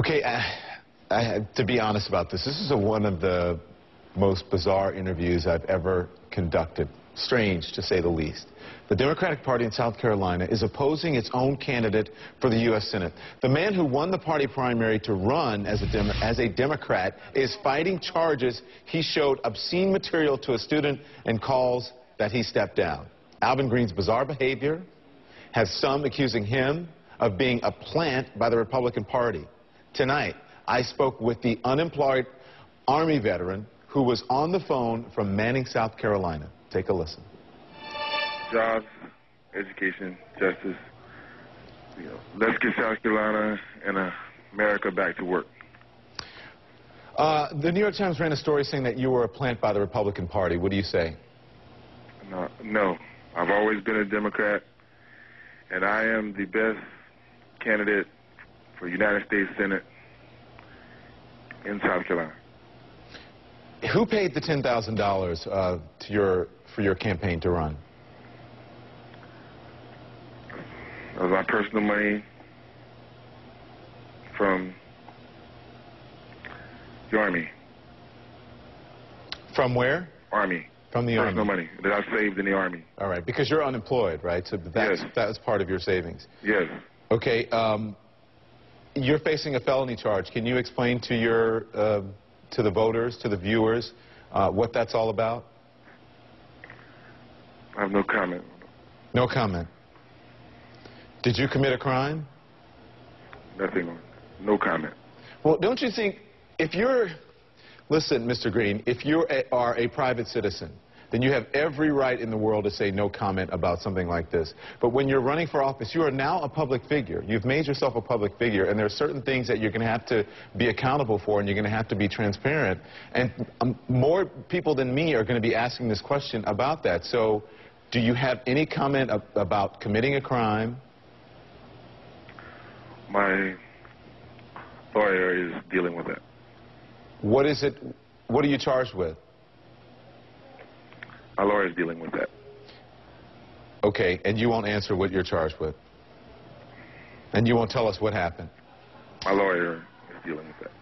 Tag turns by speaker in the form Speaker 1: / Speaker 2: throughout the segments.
Speaker 1: Okay, to be honest about this is one of the most bizarre interviews I've ever conducted. Strange, to say the least. The Democratic Party in South Carolina is opposing its own candidate for the U.S. Senate. The man who won the party primary to run as a Democrat is fighting charges he showed obscene material to a student and calls that he stepped down. Alvin Greene's bizarre behavior has some accusing him of being a plant by the Republican Party. Tonight, I spoke with the unemployed Army veteran who was on the phone from Manning, South Carolina. Take a listen.
Speaker 2: Jobs, education, justice. Let's get South Carolina and America back to work.
Speaker 1: The New York Times ran a story saying that you were a plant by the Republican Party. What do you say?
Speaker 2: No. I've always been a Democrat, and I am the best candidate for United States Senate in South Carolina.
Speaker 1: Who paid the $10,000 for your campaign to run?
Speaker 2: That was my personal money from the Army.
Speaker 1: From where?
Speaker 2: Army.
Speaker 1: From the
Speaker 2: personal
Speaker 1: Army.
Speaker 2: Money that I saved in the Army.
Speaker 1: All right, because you're unemployed, right? So
Speaker 2: Yes.
Speaker 1: that was part of your savings.
Speaker 2: Yes.
Speaker 1: Okay, you're facing a felony charge. Can you explain to to the voters, to the viewers, what that's all about?
Speaker 2: I have no comment.
Speaker 1: No comment. Did you commit a crime?
Speaker 2: Nothing. No comment.
Speaker 1: Well, don't you think if you're... Listen, Mr. Greene, if you are a private citizen, then you have every right in the world to say no comment about something like this. But when you're running for office, you are now a public figure. You've made yourself a public figure, and there are certain things that you're going to have to be accountable for, and you're going to have to be transparent. And more people than me are going to be asking this question about that. So do you have any comment about committing a crime?
Speaker 2: My lawyer is dealing with that.
Speaker 1: What is it? What are you charged with?
Speaker 2: My lawyer is dealing with that.
Speaker 1: Okay, and you won't answer what you're charged with? And you won't tell us what happened?
Speaker 2: My lawyer is dealing with that.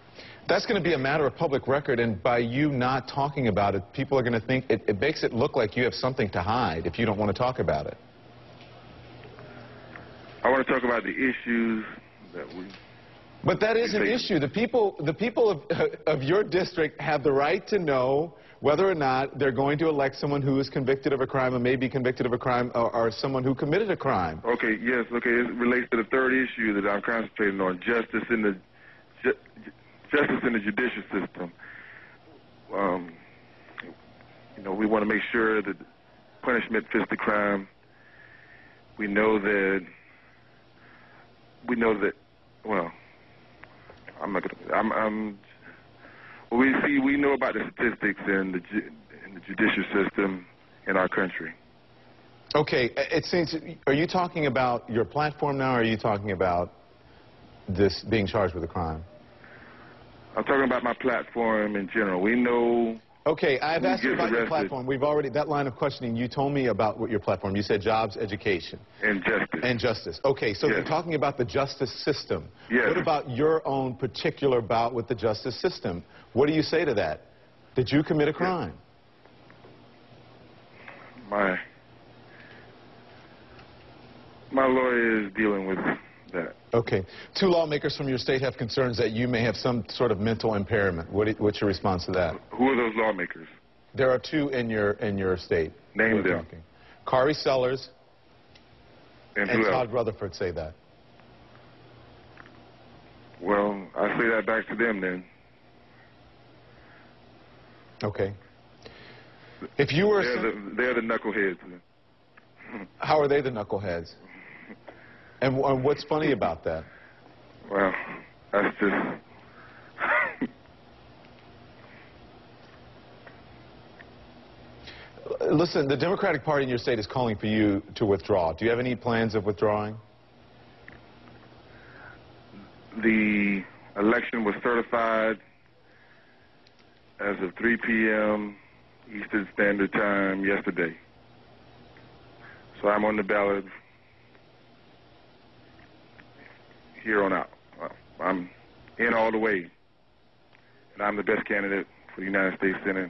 Speaker 1: That's going to be a matter of public record, and by you not talking about it, people are going to think it makes it look like you have something to hide if you don't want to talk about it.
Speaker 2: I want to talk about the issues that we...
Speaker 1: But that is an issue. The people of your district have the right to know whether or not they're going to elect someone who is convicted of a crime or may be convicted of a crime or someone who committed a crime.
Speaker 2: Okay, yes, okay. It relates to the third issue that I'm concentrating on, justice in the judicial system. We want to make sure that punishment fits the crime. We know that, well, I'm not gonna. We know about the statistics in the judicial system in our country.
Speaker 1: Okay, it seems. Are you talking about your platform now, or are you talking about this being charged with a crime?
Speaker 2: I'm talking about my platform in general. We know.
Speaker 1: Okay, I've asked you about your platform. We've already, that line of questioning, you told me about what your platform. You said jobs, education.
Speaker 2: And justice.
Speaker 1: And justice. Okay, so
Speaker 2: yes.
Speaker 1: You're talking about the justice system.
Speaker 2: Yes.
Speaker 1: What about your own particular bout with the justice system? What do you say to that? Did you commit a crime?
Speaker 2: My lawyer is dealing with that.
Speaker 1: Okay. Two lawmakers from your state have concerns that you may have some sort of mental impairment. What's your response to that?
Speaker 2: Who are those lawmakers?
Speaker 1: There are two in your state.
Speaker 2: Name them.
Speaker 1: Kari Sellers
Speaker 2: and
Speaker 1: Todd Rutherford say that.
Speaker 2: Well, I say that back to them then.
Speaker 1: Okay. If you were...
Speaker 2: They're the knuckleheads.
Speaker 1: How are they the knuckleheads? And what's funny about that?
Speaker 2: Well, that's just...
Speaker 1: Listen, the Democratic Party in your state is calling for you to withdraw. Do you have any plans of withdrawing?
Speaker 2: The election was certified as of 3 p.m. Eastern Standard Time yesterday. So I'm on the ballot here on out. I'm in all the way. And I'm the best candidate for the United States Senate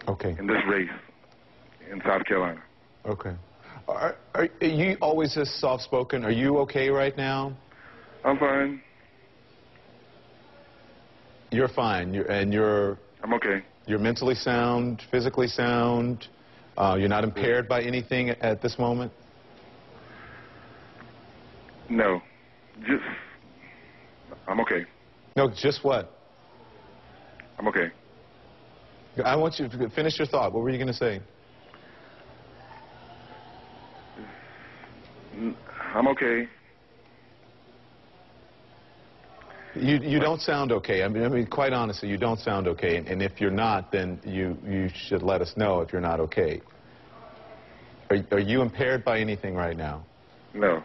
Speaker 1: Okay.
Speaker 2: in this race in South Carolina.
Speaker 1: Okay. Are you always this soft-spoken? Are you okay right now?
Speaker 2: I'm fine.
Speaker 1: You're fine.
Speaker 2: I'm okay.
Speaker 1: You're mentally sound, physically sound. You're not impaired by anything at this moment?
Speaker 2: No. I'm okay.
Speaker 1: No, just what?
Speaker 2: I'm okay.
Speaker 1: I want you to finish your thought. What were you going to say?
Speaker 2: I'm okay.
Speaker 1: You don't sound okay. I mean, quite honestly, you don't sound okay. And if you're not, then you should let us know if you're not okay. Are you impaired by anything right now?
Speaker 2: No.